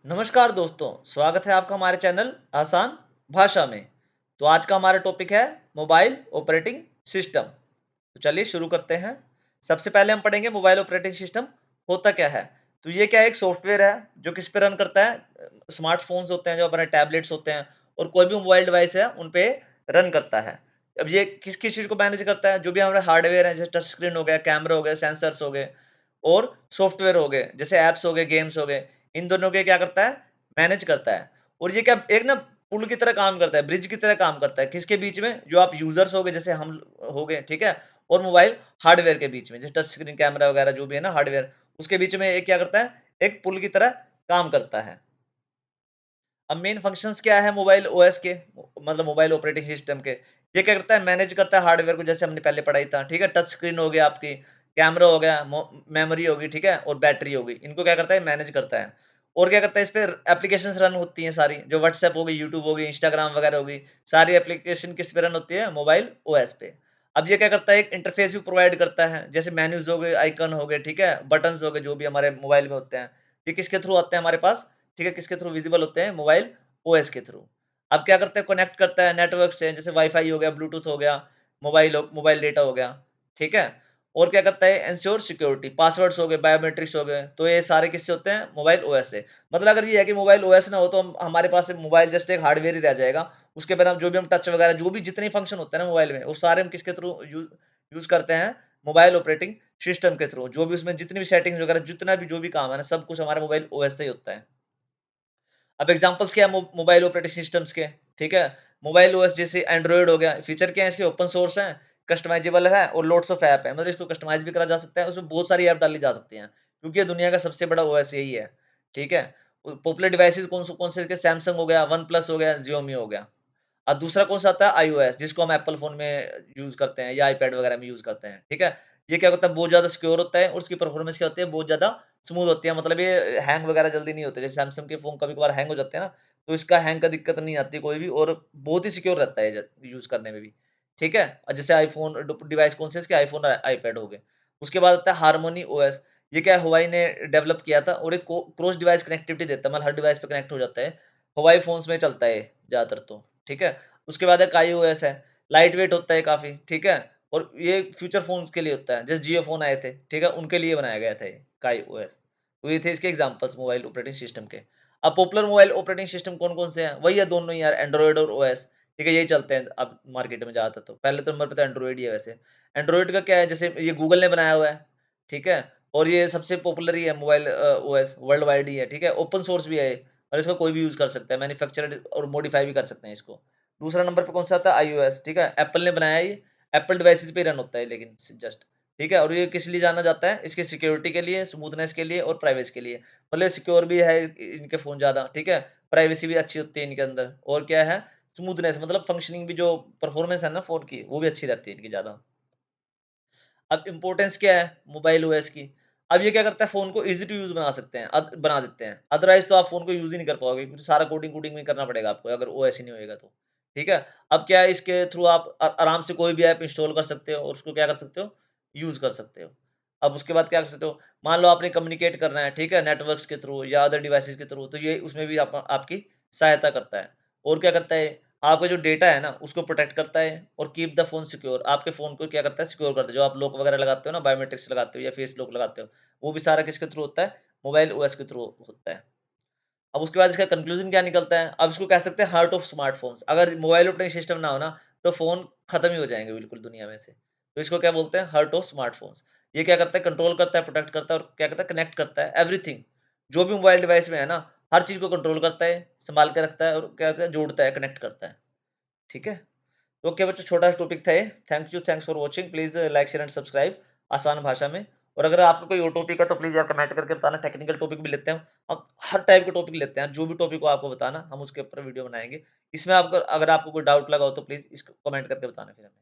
नमस्कार दोस्तों, स्वागत है आपका हमारे चैनल आसान भाषा में। तो आज का हमारा टॉपिक है मोबाइल ऑपरेटिंग सिस्टम। तो चलिए शुरू करते हैं। सबसे पहले हम पढ़ेंगे मोबाइल ऑपरेटिंग सिस्टम होता क्या है। तो ये क्या है, एक सॉफ्टवेयर है जो किस पे रन करता है। स्मार्टफोन्स होते हैं, जो हमारे टैबलेट्स होते हैं और कोई भी मोबाइल डिवाइस है उन पे रन करता है। अब ये किस किस चीज़ को मैनेज करता है, जो भी हमारे हार्डवेयर है जैसे टच स्क्रीन हो गया, कैमरा हो गया, सेंसर्स हो गए और सॉफ्टवेयर हो गए जैसे ऐप्स हो गए, गेम्स हो गए। इन दोनों के क्या करता है, मैनेज करता है। और ये क्या एक ना पुल की तरह काम करता है, ब्रिज की तरह काम करता है। किसके बीच में, जो आप यूजर्स हो गए जैसे हम हो गए, ठीक है, और मोबाइल हार्डवेयर के बीच में, जैसे टच स्क्रीन, कैमरा वगैरह जो भी है ना हार्डवेयर, उसके बीच में एक क्या करता है, एक पुल की तरह काम करता है। अब मेन फंक्शंस क्या है मोबाइल ओएस के, मतलब मोबाइल ऑपरेटिंग सिस्टम के। ये क्या करता है, मैनेज करता है हार्डवेयर को, जैसे हमने पहले पढ़ाई था, ठीक है। टच स्क्रीन हो गया आपकी, कैमरा हो गया, मेमोरी होगी, ठीक है, और बैटरी होगी। इनको क्या करता है, मैनेज करता है। और क्या करता है, इस पे एप्लीकेशंस रन होती हैं सारी, जो व्हाट्सएप होगी, यूट्यूब होगी, इंस्टाग्राम वगैरह होगी। सारी एप्लीकेशन किस पे रन होती है, मोबाइल ओएस पे। अब ये क्या करता है, एक इंटरफेस भी प्रोवाइड करता है, जैसे मेन्यूज हो गए, आइकन हो गए, ठीक है, बटन्स हो गए, जो भी हमारे मोबाइल में होते हैं। ये किसके थ्रू आते हैं हमारे पास, ठीक है, किसके थ्रू विजिबल होते हैं, मोबाइल ओएस के थ्रू। अब क्या करते हैं, कनेक्ट करता है नेटवर्क से, जैसे वाईफाई हो गया, ब्लूटूथ हो गया, मोबाइल डेटा हो गया, ठीक है। और क्या करता है, एंश्योर सिक्योरिटी, पासवर्ड्स हो गए, बायोमेट्रिक्स हो गए, तो ये सारे किससे होते हैं, मोबाइल ओएस से। मतलब अगर ये है कि मोबाइल ओएस ना हो तो हमारे पास मोबाइल जस्ट एक हार्डवेयर ही रह जाएगा। उसके बिना जो भी हम टच वगैरह, जो भी जितने फंक्शन होते हैं ना मोबाइल में, वो सारे हम किसके थ्रू यूज यूज करते हैं, मोबाइल ऑपरेटिंग सिस्टम के थ्रू। जो भी उसमें जितनी भी सेटिंग्स वगैरह, जितना भी जो भी काम है ना, सब कुछ हमारे मोबाइल ओएस से ही होता है। अब एग्जांपल्स क्या है मोबाइल ऑपरेटिंग सिस्टम्स के, ठीक है। मोबाइल ओएस जैसे एंड्रॉइड हो गया, फीचर क्या है इसके, ओपन सोर्स है, कस्टमाइजेबल है और लोड्स ऑफ ऐप है। मतलब इसको कस्टमाइज भी करा जा सकता है, उसमें बहुत सारी ऐप डाली जा सकती हैं, क्योंकि ये दुनिया का सबसे बड़ा ओएस यही है, ठीक है। पॉपुलर डिवाइसेस कौन से, सैमसंग हो गया, वन प्लस हो गया, जियोमी हो गया। और दूसरा कौन सा आता है, आईओएस, जिसको हम एप्पल फ़ोन में यूज़ करते हैं या आईपैड वगैरह में यूज़ करते हैं, ठीक है? ये क्या होता है, बहुत ज़्यादा सिक्योर होता है और उसकी परफॉर्मेंस क्या होती है, बहुत ज़्यादा स्मूथ होती है। मतलब ये हैंग वगैरह जल्दी नहीं होते, जैसे सैमसंग के फ़ोन कभी-कभार हैंग हो जाते हैं ना, तो इसका हैंग का दिक्कत नहीं आती कोई भी, और बहुत ही सिक्योर रहता है यूज़ करने में भी, ठीक है? और जैसे आईफ़ोन डिवाइस कौन से इसके, आईफ़ोन और आईपैड हो गए। उसके बाद आता है हार्मोनी ओएस। ये क्या है, हुआई ने डेवलप किया था और एक क्रॉस डिवाइस कनेक्टिविटी देता है, मतलब हर डिवाइस पे कनेक्ट हो जाता है। हुआई फ़ोन्स में चलता है ये ज़्यादातर तो, ठीक है? उसके बाद है काईओएस है, लाइट वेट होता है काफ़ी, ठीक है? और ये फ्यूचर फ़ोन्स के लिए होता है, जैसे जियो फ़ोन आए थे, ठीक है? उनके लिए बनाया गया था ये काईओएस। तो ये थे इसके एग्ज़ाम्पल्स मोबाइल ऑपरेटिंग सिस्टम के। अब पॉपुलर मोबाइल ऑपरेटिंग सिस्टम कौन-कौन से हैं? वही है दोनों ही यार, एंड्रॉइड और ओएस, ठीक है? यही चलते हैं अब मार्केट में ज़्यादातर तो। पहले तो नंबर पे तो एंड्रॉइड ही है वैसे। एंड्रॉइड का क्या है, जैसे ये गूगल ने बनाया हुआ है, ठीक है? और ये सबसे पॉपुलर ही है मोबाइल ओएस, वर्ल्ड वाइड ही है, ठीक है? ओपन सोर्स भी है ये और इसको कोई भी यूज़ कर सकता है, मैन्युफैक्चर्ड और मॉडिफाई भी कर सकते हैं इसको। दूसरा नंबर पे कौन-सा आता है, आईओएस, ठीक है? एप्पल ने बनाया है ये, एप्पल डिवाइसेज़ पे ही रन होता है लेकिन जस्ट, ठीक है? और ये किस लिए जाना जाता है? इसकी सिक्योरिटी के लिए, स्मूथनेस के लिए और प्राइवेसी के लिए। मतलब सिक्योर भी है इनके फ़ोन ज़्यादा, ठीक है? प्राइवेसी भी अच्छी होती है इनके अंदर, और क्या है, स्मूथनेस, मतलब फंक्शनिंग भी, जो परफॉर्मेंस है ना फ़ोन की, वो भी अच्छी रहती है इनकी ज़्यादा। अब इम्पोर्टेंस क्या है मोबाइल ओएस की? अब ये क्या करता है, फ़ोन को ईज़ी टू यूज़ बना सकते हैं, बना देते हैं। अदरवाइज़ तो आप फ़ोन को यूज़ ही नहीं कर पाओगे, क्योंकि सारा कोडिंग-वोडिंग में करना पड़ेगा आपको, अगर ओएस ही नहीं होएगा तो। ठीक है? अब क्या है, इसके थ्रू आप आराम से कोई भी ऐप इंस्टॉल कर सकते हो और उसको क्या कर सकते हो, यूज़ कर सकते हो। अब उसके बाद क्या कर सकते हो, मान लो आपने कम्युनिकेट करना है, ठीक है? नेटवर्क्स के थ्रू या अदर डिवाइसेज़ के थ्रू, तो ये उसमें भी आप आपकी सहायता करता है। और क्या करता है, आपका जो डेटा है ना, उसको प्रोटेक्ट करता है और कीप द फ़ोन सिक्योर, आपके फ़ोन को क्या करता है, सिक्योर करता है। जो आप लॉक वगैरह लगाते हो ना, बायोमेट्रिक्स लगाते हो या फेस लॉक लगाते हो, वो भी सारा किसके थ्रू होता है, मोबाइल ओएस के थ्रू होता है। अब उसके बाद इसका कंक्लूज़न क्या निकलता है, अब इसको कह सकते हैं हार्ट ऑफ स्मार्टफ़ोन्स। अगर मोबाइल ऑपरेटिंग सिस्टम ना हो ना, तो फ़ोन खत्म ही हो जाएँगे बिल्कुल दुनिया में से। तो इसको क्या बोलते हैं, हार्ट ऑफ स्मार्टफ़ोन्स। ये क्या करता है, कंट्रोल करता है, प्रोटेक्ट करता है और क्या करता है, कनेक्ट करता है एवरीथिंग। जो भी मोबाइल डिवाइस में है ना, हर चीज़ को कंट्रोल करता है, सँभाल के रखता है और क्या कहते हैं, जोड़ता है, कनेक्ट करता है। ठीक है? तो ओके बच्चों, छोटा सा टॉपिक था ये। Thanks for watching. Please like, share and subscribe आसान भाषा में। और अगर आपको कोई और टॉपिक है तो प्लीज़ यार कमेंट करके बताना। टेक्निकल टॉपिक भी लेते हैं हम, हर टाइप के टॉपिक लेते हैं। जो भी टॉपिक हो आपको बताना, हम उसके ऊपर वीडियो बनाएँगे। इसमें आपको, अगर आपको कोई डाउट लगा हो तो प्लीज़ इसको कमेंट करके बताना फिर हमें।